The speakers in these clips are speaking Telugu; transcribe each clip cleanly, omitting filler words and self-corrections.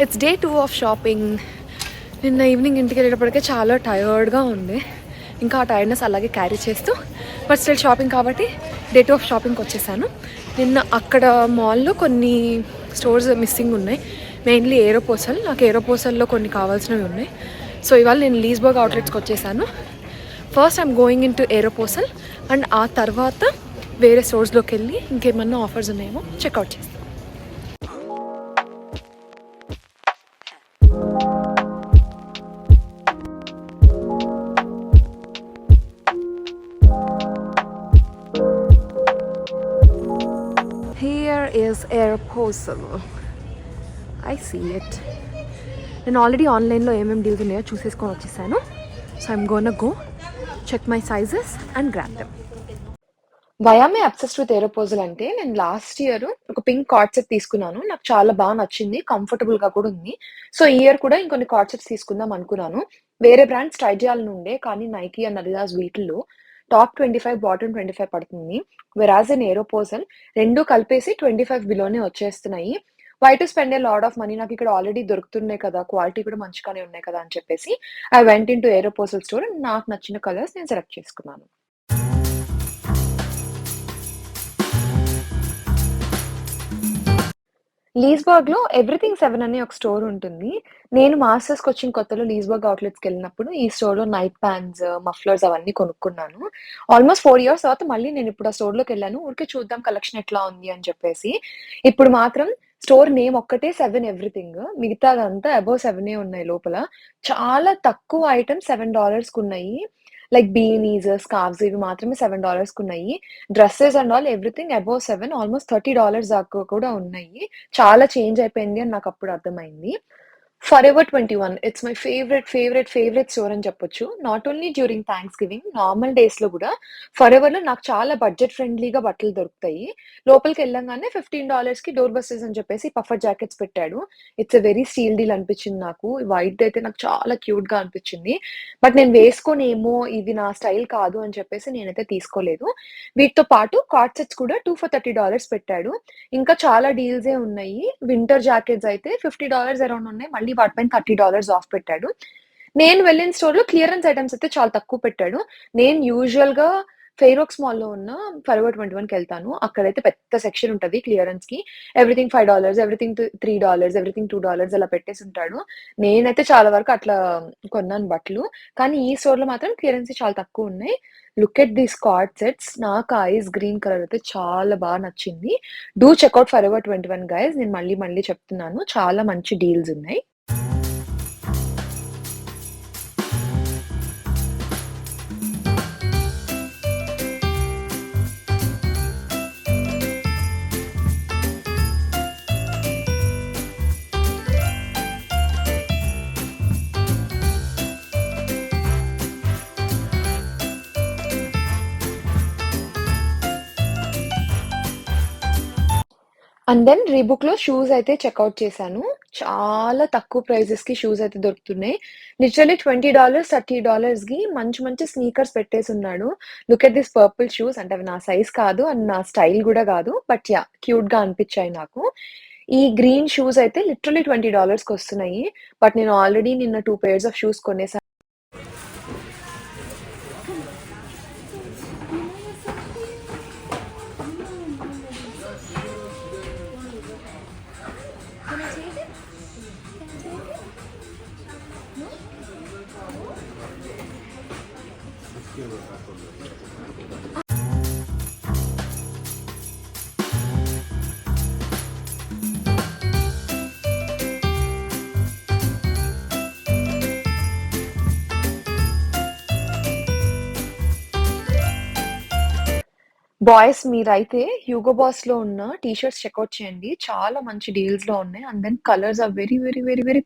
It's day 2 of shopping. నిన్న ఈవినింగ్ ఇంటికి వెళ్ళేటప్పటికే చాలా టయర్డ్గా ఉంది. ఇంకా ఆ టైర్డ్నెస్ అలాగే క్యారీ చేస్తూ బట్ స్టిల్ షాపింగ్ కాబట్టి డే 2 ఆఫ్ షాపింగ్కి వచ్చేసాను. నిన్న అక్కడ మాల్లో కొన్ని స్టోర్స్ మిస్సింగ్ ఉన్నాయి. మెయిన్లీ ఏరోపోసల్. నాకు ఏరోపోసల్లో కొన్ని కావాల్సినవి ఉన్నాయి. సో ఇవాళ నేను లీస్బర్గ్ అవుట్లెట్స్కి వచ్చేసాను. First I'm going into Aeropostale and ఆ తర్వాత వేరే స్టోర్స్లోకి వెళ్ళి ఇంకేమన్నా ఆఫర్స్ ఉన్నాయేమో చెక్అవుట్ చేస్తాను. Here is Aeropostale. I see it. నేను ఆల్రెడీ ఆన్లైన్లో ఏమేమి డీల్స్ ఉన్నాయో చూసేసుకొని వచ్చేసాను. So I'm gonna go check my sizes and grab them. Why am I obsessed with Aeropostale అంటే నేను లాస్ట్ ఇయర్ ఒక పింక్ కార్డ్ సెట్ తీసుకున్నాను. నాకు చాలా బాగా నచ్చింది. కంఫర్టబుల్గా కూడా ఉంది. సో ఈ ఇయర్ కూడా ఇంకొన్ని కార్డ్ సెట్స్ తీసుకుందాం అనుకున్నాను. వేరే బ్రాండ్స్ ట్రై చేయాలని ఉండే కానీ నైకీ అండ్ అడిడాస్ వీటిల్లో టాప్ 25 బాటమ్ 25 పడుతుంది. వెరాజ్ ఇన్ ఏరోపోజల్ రెండు కలిపేసి 25 బిలోనే వచ్చేస్తున్నాయి. Why to spend a lot of money, నాకు ఇక్కడ ఆల్రెడీ దొరుకుతున్నాయి కదా, క్వాలిటీ కూడా మంచిగానే ఉన్నాయి కదా అని చెప్పేసి I went into Aeropostale store and నాకు నచ్చిన కలర్స్ నేను సెలెక్ట్ చేసుకున్నాను. లీస్బర్గ్‌లో ఎవ్రీథింగ్ 7 అనే ఒక స్టోర్ ఉంటుంది. నేను మాస్టర్స్ కోచింగ్ కొత్తలో లీస్బర్గ్ అవుట్‌లెట్స్‌కెళ్ళినప్పుడు ఈ స్టోర్‌లో నైట్ ప్యాంట్స్, మఫ్లర్స్ అవన్నీ కొనుక్కున్నాను. ఆల్మోస్ట్ 4 ఇయర్స్ తర్వాత మళ్ళీ నేనిప్పుడు ఆ స్టోర్‌లోకెళ్ళాను. ఊరికే చూద్దాం కలెక్షన్ ఎట్లా ఉంది అని చెప్పేసి. ఇప్పుడు మాత్రం స్టోర్ నేమ్ ఒక్కటే 7 ఎవ్రీథింగ్. మిగతాదంతా అబోవ్ 7 ఉన్నాయి లోపల. చాలా తక్కువ ఐటెమ్స్ $7 లైక్ బీనీస్, స్కార్ఫ్స్ ఇవి మాత్రమే $7 dresses and all everything above 7 almost $30 దాకా కూడా ఉన్నాయి. చాలా చేంజ్ అయిపోయింది అని నాకప్పుడు అర్థమైంది. Forever 21 it's my favourite store అని చెప్పొచ్చు. Not only during Thanksgiving, normal డేస్‌లో గూడా ఫరెవర్‌లో నాకు చాలా బడ్జెట్ ఫ్రెండ్లీగా బట్టలు దొరుకుతాయి. లోపలికెళ్ళంగానే $15కి డోర్ బస్టర్స్ అని చెప్పేసి పఫర్ జాకెట్స్ పెట్టాడు. It's a very steel deal అనిపించింది నాకు. వైట్‌దయితే నాకు చాలా క్యూట్‌గా అనిపించింది. బట్ నేను వేసుకోనేమో ఇది నా స్టైల్ కాదు అని చెప్పేసి నేనైతే తీసుకోలేదు. వీటితో పాటు కార్డ్ సెట్స్ కూడా 2 ఫర్ $30 పెట్టాడు. ఇంకా చాలా డీల్సే ఉన్నాయి. వింటర్ జాకెట్స్ అయితే $50 అరౌండ్ ఉన్నాయి. మళ్ళీ వాటిపైన $30 ఆఫ్ పెట్టాడు. నేను వెళ్ళిన స్టోర్‌లో క్లియరెన్స్ ఐటెమ్స్ అయితే చాలా తక్కువ పెట్టాడు. నేను యూజువల్‌గా ఫెయిరోక్స్ మాల్‌లో ఉన్న ఫరెవర్ 21కెళ్తాను. అక్కడైతే పెద్ద సెక్షన్ ఉంటది క్లియరెన్స్‌కి. ఎవ్రీథింగ్ $5, ఎవ్రీథింగ్ $3, ఎవ్రీథింగ్ $2 అలా పెట్టేసుంటాడు. నేనైతే చాలా వరకు అట్లా కొన్నాను బట్టలు. కానీ ఈ స్టోర్‌లో మాత్రం క్లియరెన్స్ చాలా తక్కువున్నాయి. Look at these coord sets. నాకు ఐస్ గ్రీన్ కలర్ అయితే చాలా బాగా నచ్చింది. Do check out Forever 21 guys. నేను మళ్ళీ మళ్ళీ చెప్తున్నాను. చాలా మంచి డీల్స్ ఉన్నాయి. అండ్ దెన్ రీబుక్‌లో షూస్ అయితే చెక్‌ఔట్ చేశాను. చాలా తక్కువ ప్రైజెస్‌కి షూస్ అయితే దొరుకుతున్నాయి. లిటరల్లీ $20, $30కి మంచి మంచి స్నీకర్స్ పెట్టేసున్నాడు. Look at this purple shoes. అంటే అవి నా సైజ్ కాదు అండ్ నా స్టైల్ గూడా గాదు. But yeah! క్యూట్‌గా అనిపిచ్చాయి నాకు. ఈ గ్రీన్ షూస్ అయితే లిటరల్లీ $20కొస్తున్నాయి. బట్ నేను ఆల్రెడీ నిన్న 2 పెయిర్స్ ఆఫ్ షూస్ కొనేసా. బాయ్స్ మీరైతే హ్యూగో బాస్‌లో ఉన్న టీ షర్ట్స్ చెక్‌ఔట్ చేయండి. చాలా మంచి డీల్స్‌లో ఉన్నాయి. And then colours are very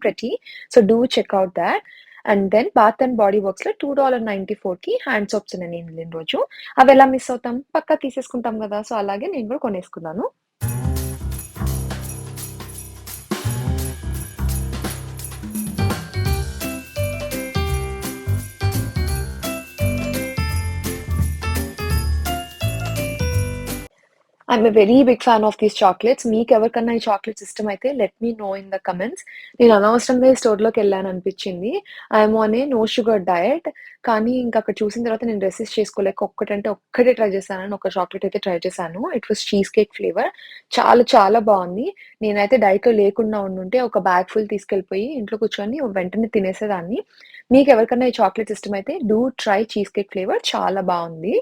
pretty. So do check out that. And then bath and body వర్క్స్‌లో $2.94కి హ్యాండ్ సోప్స్ ఉన్నాయి నేను వెళ్ళిన రోజు. అవెలా మిస్ అవుతాం? పక్కా తీసేసుకుంటాం గదా! సో అలాగే నేను కూడా కొనేసుకున్నాను. I'm a very big fan of these chocolates. మీకెవరికన్నా ఈ చాక్లెట్స్ ఇష్టమైతే let me know in the comments. నేను అనవసరంగా ఈ స్టోర్‌లోకెళ్ళాననిపిచ్చింది. I'm on a no sugar diet. కానీ ఇంకక్కడ చూసిన తర్వాత నేను రెసిస్ట్ చేసుకోలేక ఒక్కటంటే ఒక్కటే ట్రై చేశానని ఒక చాక్లెట్ అయితే ట్రై చేశాను. It was cheese cake flavour. చాలా చాలా బావుంది. నేనైతే డైట్‌లో లేకుండా ఉండుంటే ఒక బ్యాగ్ ఫుల్ తీసుకెళ్ళిపోయి ఇంట్లో కూర్చొని వెంటనే తినేసేదాన్ని. మీకెవరికన్నా ఈ చాక్లెట్స్ ఇష్టమైతే do try cheesecake flavour చాలా బావుంది.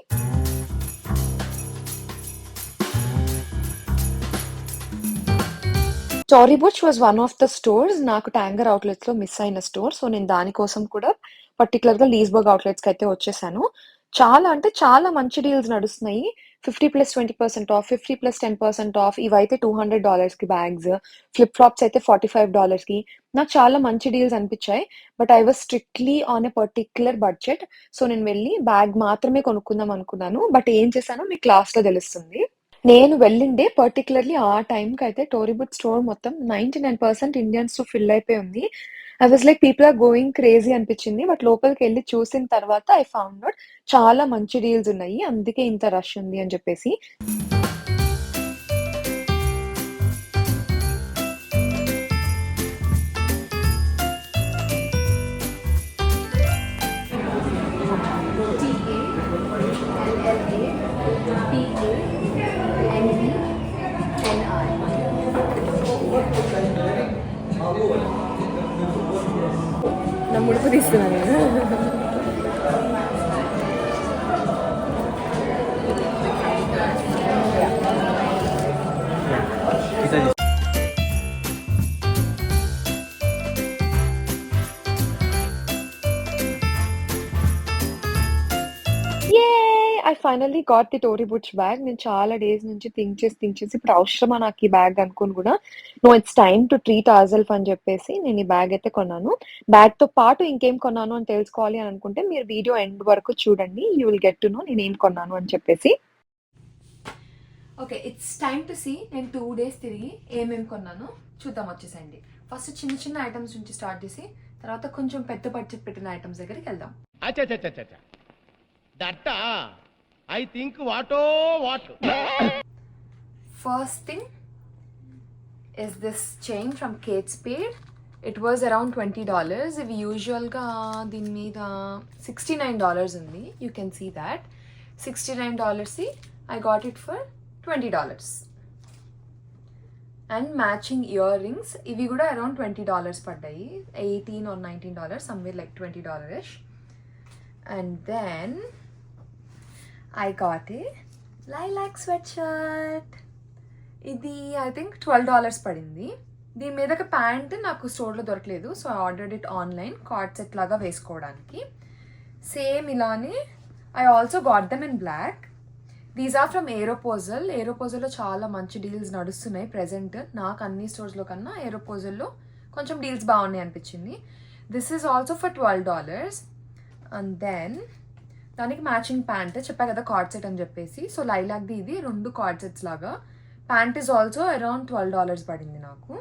Tory Burch was one of the stores నాకు ట్యాంగర్ అవుట్‌లెట్స్‌లో మిస్ అయిన స్టోర్. సో, నేను దాని కోసం కూడా పర్టిక్యులర్‌గా లీస్‌బర్గ్ అవుట్‌లెట్స్‌కయితే వచ్చేసాను. చాలా అంటే చాలా మంచి డీల్స్ నడుస్తున్నాయి. 50+20% ఆఫ్, 50+10% ఆఫ్ ఇవైతే $200కి బ్యాగ్స్, ఫ్లిప్ ఫ్లాప్స్ అయితే $45కి. నాకు చాలా మంచి డీల్స్ అనిపిచ్చాయి. But I was strictly on a particular budget. So, నేను వెళ్లి బ్యాగ్ మాత్రమే కొనుక్కుందాం అనుకున్నాను. బట్ ఏం చేశానో మీకు లాస్ట్‌లో తెలుస్తుంది. నేను వెళ్ళిండే పర్టిక్యులర్‌లీ ఆ టైంకయితే టోరీబుట్ స్టోర్ మొత్తం 99% ఇండియన్స్‌తో ఫిల్ అయిపోయి ఉంది. I was like people are going crazy అనిపిచ్చింది. బట్ లోపలికెళ్ళి చూసిన తర్వాత ఐ ఫౌండ్ ఔట్ చాలా మంచి డీల్స్ ఉన్నాయి. అందుకే ఇంత రష్ ఉంది అని చెప్పేసి. నా ముడుపు తీస్తున్నాను నేను. Yay! I finally got the Tory Burch bag. నేను చాలా డేస్ నుంచి థింక్ చేసి ఇప్పుడు అవసరమా నాకు ఈ బ్యాగ్ అనుకోని గూడా, no it's time to treat ourselves అని జెప్పేసి నేను ఈ బ్యాగ్ అయితే కొన్నాను. బ్యాగ్‌తో పాటు ఇంకేం కొన్నాను అని తెలుసుకోవాలి అని అనుకుంటే మీరు వీడియో ఎండ్ వరకు చూడండి. You will get to know నేనేం కొన్నాను అని చెప్పేసి. Okay. It's time to see నేను 2 డేస్ తిరిగి ఏమేం కొన్నానో చూద్దాం వచ్చేసేయండి. ఫస్ట్ చిన్న చిన్న ఐటెమ్స్ నుంచి స్టార్ట్ చేసి తర్వాత కొంచెం పెద్ద బడ్జెట్ పెట్టిన ఐటెమ్స్ దగ్గరికెళ్దాం. అచ్చచ్చచ్చచ్చ. దట్టా I think what a what. First thing is this chain from Kate Spade. It was around $20. ఇవి యూజువల్గా దీని మీద $69 ఉంది. You can see that. $69కి I got it for $20. And matching earrings ఇవి కూడా అరౌండ్ $20 పడ్డాయి. $18 or $19, somewhere like $20. And then I got a lilac sweatshirt. ఇది ఐ థింక్ $12 పడింది. దీని మీద ఒక ప్యాంట్ నాకు స్టోర్లో దొరకలేదు. So I ordered it online coord set లాగా వేసుకోవడానికి. సేమ్ ఇలానే I also got them in black. These are from Aeropostale. ఏరోపోజల్లో చాలా మంచి డీల్స్ నడుస్తున్నాయి ప్రెజెంట్. నాకు అన్ని స్టోర్స్లో కన్నా ఏరోపోజల్లో కొంచెం డీల్స్ బాగున్నాయి అనిపించింది. This is also for $12. And then దానికి మ్యాచింగ్ ప్యాంట్ చెప్పా కదా కార్డ్ సెట్ అని చెప్పేసి. సో లైలాక్ది ఇది 2 కార్డ్ సెట్స్ లాగా. ప్యాంట్ ఈజ్ ఆల్సో అరౌండ్ $12 పడింది నాకు.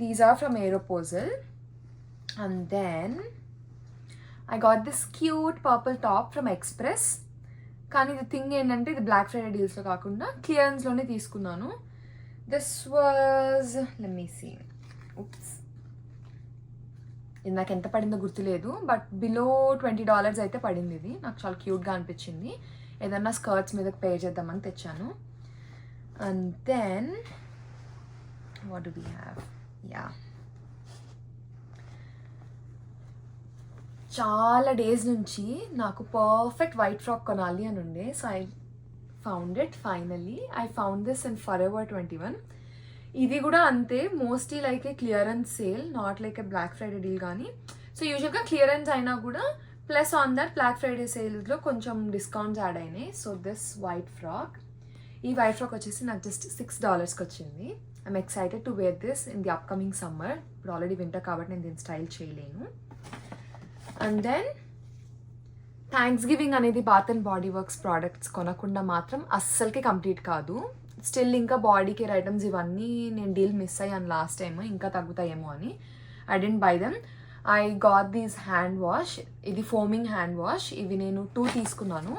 These are from Aeropostale. And then I got this cute purple top from Express. కానీ ఇది థింగ్ ఏంటంటే ఇది బ్లాక్ ఫ్రైడే డీల్స్లో కాకుండా క్లియరెన్స్లోనే తీసుకున్నాను. This was let me see. Oops, ఇది నాకు ఎంత పడిందో గుర్తులేదు. బట్ బిలో $20 అయితే పడింది. ఇది నాకు చాలా క్యూట్గా అనిపించింది. ఏదన్నా స్కర్ట్స్ మీద పేర్ చేద్దామని తెచ్చాను. And then what do we have? Yeah, చాలా డేస్ నుంచి నాకు పర్ఫెక్ట్ వైట్ ఫ్రాక్ కొనాలి అని ఉండే. So I found it finally. I found this in Forever 21. ఇది కూడా అంతే, mostly like a clearance sale, not like a Black Friday deal. కానీ సో యూజువల్గా క్లియరెన్స్ అయినా కూడా plus on that Black Friday సేల్స్లో కొంచెం డిస్కౌంట్స్ యాడ్ అయినాయి. సో దిస్ వైట్ ఫ్రాక్, ఈ వైట్ ఫ్రాక్ వచ్చేసి నాకు జస్ట్ $6కి వచ్చింది. I'm excited to wear this in the upcoming summer. ఇప్పుడు ఆల్రెడీ వింటర్ కాబట్టి నేను దీన్ని స్టైల్ చేయలేను. అండ్ దెన్ థ్యాంక్స్ గివింగ్ అనేది Bath and body works products కొనకుండా మాత్రం అస్సలకి కంప్లీట్ కాదు. స్టిల్ ఇంకా బాడీ కేర్ ఐటమ్స్ ఇవన్నీ నేను డీల్ మిస్ అయ్యాను లాస్ట్ టైం, ఇంకా తగ్గుతాయేమో అని. I didn't buy them. I got these hand wash. ఇది ఫోమింగ్ హ్యాండ్ వాష్. ఇవి నేను 2 తీసుకున్నాను.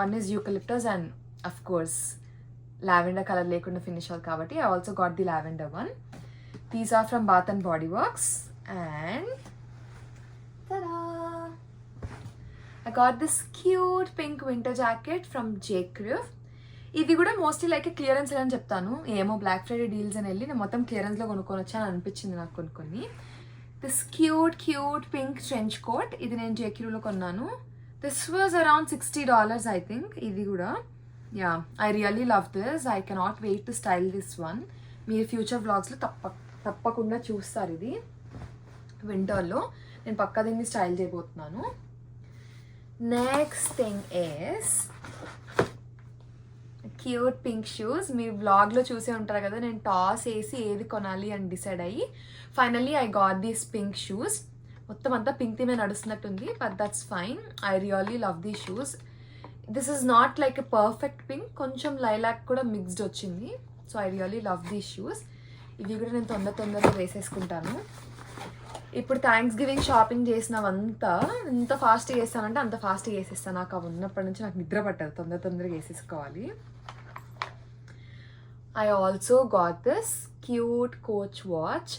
1 is eucalyptus and of course lavender colour లేకుండా ఫినిష్ అవుతుంది కాబట్టి I also got the lavender one. These are from Bath and body Works. And I got this cute pink winter jacket from J. Crew. ఇది కూడా మోస్ట్లీ లైక్ క్లియరెన్స్ అని చెప్తాను, ఏమో బ్లాక్ ఫ్రైడే డీల్స్ అని వెళ్ళి నేను మొత్తం క్లియరెన్స్లో కొనుక్కొని వచ్చాను అనిపించింది నాకు కొన్ని. This cute pink trench coat, ఇది నేను జేక్యూలో కొన్నాను. This was around $60 I think. ఇది కూడా yeah, I really love this. I cannot wait to style this one. మీరు ఫ్యూచర్ వ్లాగ్స్లో తప్పకుండా చూస్తారు. ఇది వింటర్లో నేను పక్కా దీన్ని స్టైల్ చేయబోతున్నాను. Next thing is cute pink shoes. మీరు వ్లాగ్లో చూసే ఉంటారు కదా, నేను టాస్ వేసి ఏది కొనాలి అని డిసైడ్ అయ్యి finally I got these pink shoes. మొత్తం అంతా పింక్ థీమే నడుస్తున్నట్టుంది, but that's fine. I really love these shoes. This is not like a perfect pink, కొంచెం లైలాక్ కూడా మిక్స్డ్ వచ్చింది. So I really love these shoes. ఇవి కూడా నేను తొందరగా వేసేసుకుంటాను. ఇప్పుడు థ్యాంక్స్ గివింగ్ షాపింగ్ చేసినవంతా ఎంత ఫాస్ట్గా వేస్తానంటే అంత ఫాస్ట్గా వేసేస్తాను. నాకు అవి ఉన్నప్పటి నుంచి నాకు నిద్ర పట్టదు, తొందరగా వేసేసుకోవాలి. I also got this cute Coach watch.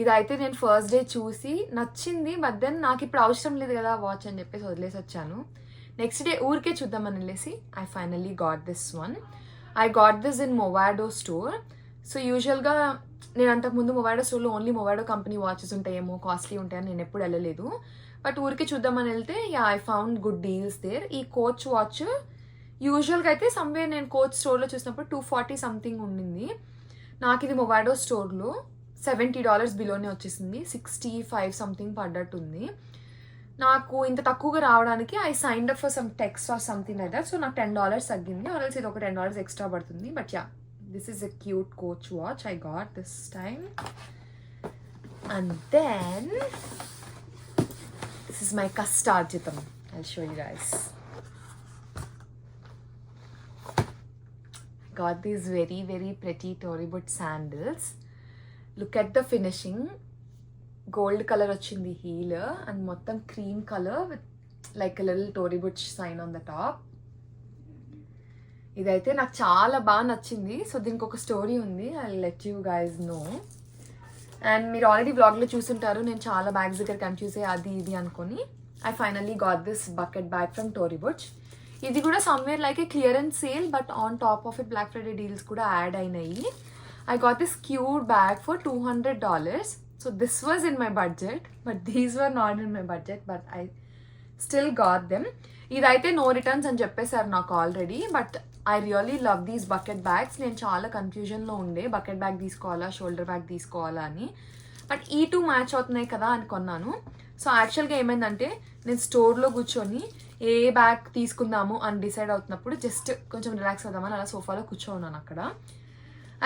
ఇదైతే నేను ఫస్ట్ డే చూసి నచ్చింది, బట్ దెన్ నాకు ఇప్పుడు అవసరం లేదు కదా వాచ్ అని చెప్పేసి వదిలేసి వచ్చాను. నెక్స్ట్ డే ఊరికే చూద్దామని వెళ్ళేసి I finally got this one. I got this in Movado store. So యూజువల్గా నేను అంతకుముందు మొవాడో స్టోర్లో ఓన్లీ మొవాడో కంపెనీ వాచెస్ ఉంటాయేమో, కాస్ట్లీ ఉంటాయని నేను ఎప్పుడు వెళ్ళలేదు. బట్ ఊరికే చూద్దామని వెళ్తే I found good deals there. ఈ కోచ్ వాచ్ యూజువల్గా అయితే సమ్వేర్ నేను కోచ్ స్టోర్లో చూసినప్పుడు $240 సంథింగ్ ఉండింది. నాకు ఇది మొవాడో స్టోర్లో $70 బిలోనే వచ్చేసింది. 65 సంథింగ్ పడ్డట్టుంది. నాకు ఇంత తక్కువగా రావడానికి I signed up for some text or something like that. So నాకు $10 తగ్గింది, ఆల్రెడీ ఇది ఒక $10 ఎక్స్ట్రా పడుతుంది. But yeah, this is a cute Coach watch I got this time. And then this is my కష్టార్జితం. I'll show you guys. Got these very pretty Tory Burch sandals. Look at the finishing. Gold color వచ్చింది heel and మొత్తం cream color with like a little Tory Burch sign on the top. ఇదైతే నాకు చాలా బాగా నచ్చింది. సో దీనికి ఒక స్టోరీ ఉంది, I let you guys know. And మీరు ఆల్రెడీ వ్లాగ్లో చూసుంటారు, నేను చాలా బ్యాగ్స్ దగ్గర కన్ఫ్యూజ్ అయ్యి అది ఇది అనుకొని I finally got this bucket bag from Tory Burch. ఇది కూడా somewhere like a clearance sale, but on top of it Black Friday deals కూడా యాడ్ అయినాయి. I got this cute bag for $200. So this was in my budget, but these were not in my budget, but I still got them. ఇదైతే నో రిటర్న్స్ అని చెప్పేశారు నాకు already, but I really love these bucket bags. నేను చాలా కన్ఫ్యూజన్లో ఉండే బకెట్ బ్యాగ్ తీసుకోవాలా షోల్డర్ బ్యాగ్ తీసుకోవాలా అని, బట్ ఈ టూ మ్యాచ్ అవుతున్నాయి కదా అని కొన్నాను. సో యాక్చువల్గా ఏమైందంటే నేను స్టోర్లో కూర్చొని ఏ బ్యాగ్ తీసుకుందాము అని డిసైడ్ అవుతున్నప్పుడు జస్ట్ కొంచెం రిలాక్స్ అవుదామని అలా సోఫాలో కూర్చోన్నాను అక్కడ.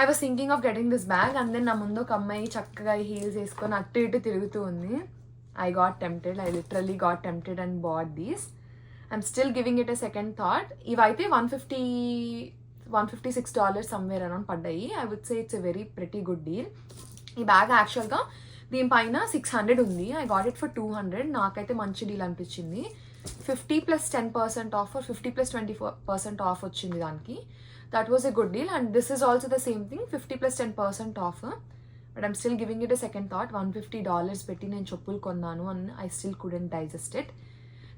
I was thinking of getting this bag and then నా ముందు ఒక అమ్మాయి చక్కగా హీల్స్ వేసుకొని అటు ఇటు తిరుగుతూ ఉంది. I got tempted, I literally got tempted and bought these. I'm still giving it a second thought. ఇవైతే $156 సమ్వేర్ అరౌండ్ పడ్డాయి. I would say it's a very pretty good deal. ఈ బ్యాగ్ యాక్చువల్గా దీనిపైన 600 ఉంది, ఐ గాట్ ఇట్ ఫర్ 200. నాకైతే మంచి డీల్ అనిపించింది. 50 + 10% ఆఫ్, 50 + 20% ఆఫ్ వచ్చింది దానికి. That was a good deal. And this is also the same thing, 50 + 10% of. But I'm still giving it a second thought. $150 పెట్టి నేను చెప్పులు కొన్నాను and I still couldn't digest it.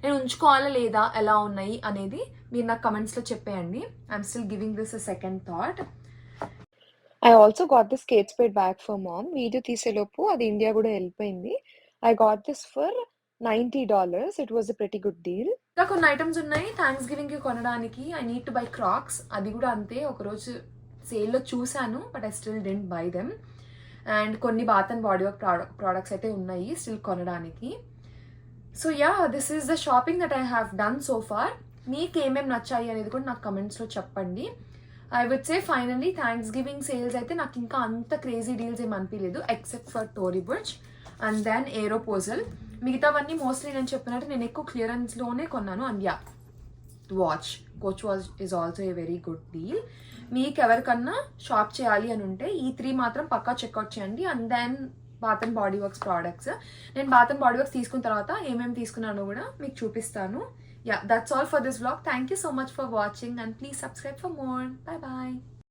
నేను ఉంచుకోవాలా లేదా, ఎలా ఉన్నాయి అనేది మీరు నాకు కమెంట్స్లో చెప్పేయండి. I'm still giving this a second thought. I also got this Kate Spade bag for mom. Video తీసేలోపు అది ఇండియా కూడా వెళ్ళిపోయింది. I got this for $90. It was a pretty good deal. ఇంకా కొన్ని ఐటమ్స్ ఉన్నాయి థ్యాంక్స్ గివింగ్కి కొనడానికి. I need to buy Crocs. అది కూడా అంతే, ఒకరోజు సేల్లో చూశాను but I still didn't buy them. And కొన్ని bath and body work products అయితే ఉన్నాయి స్టిల్ కొనడానికి. So yeah, this is the shopping that I have done so far. మీకు ఏమేమి నచ్చాయి అనేది కూడా నాకు కమెంట్స్లో చెప్పండి. I would say finally Thanksgiving sales అయితే నాకు ఇంకా అంత క్రేజీ డీల్స్ ఏమి అనిపించలేదు except for Tory Burch and then Aeropostale. మిగతావన్నీ మోస్ట్లీ నేను చెప్పినట్టు నేను ఎక్కువ క్లియరెన్స్లోనే కొన్నాను. And yeah, watch Coach watch is also a very good deal. మీకు ఎవరికన్నా షాప్ చేయాలి అని ఉంటే ఈ 3 మాత్రం పక్కా చెక్అవుట్ చేయండి. And then bath and body works products. నేను బాత్ అండ్ బాడీ వర్క్స్ తీసుకున్న తర్వాత ఏమేమి తీసుకున్నానో కూడా మీకు చూపిస్తాను. Yeah, that's all for this vlog. Thank you so much for watching and please subscribe for more. Bye bye.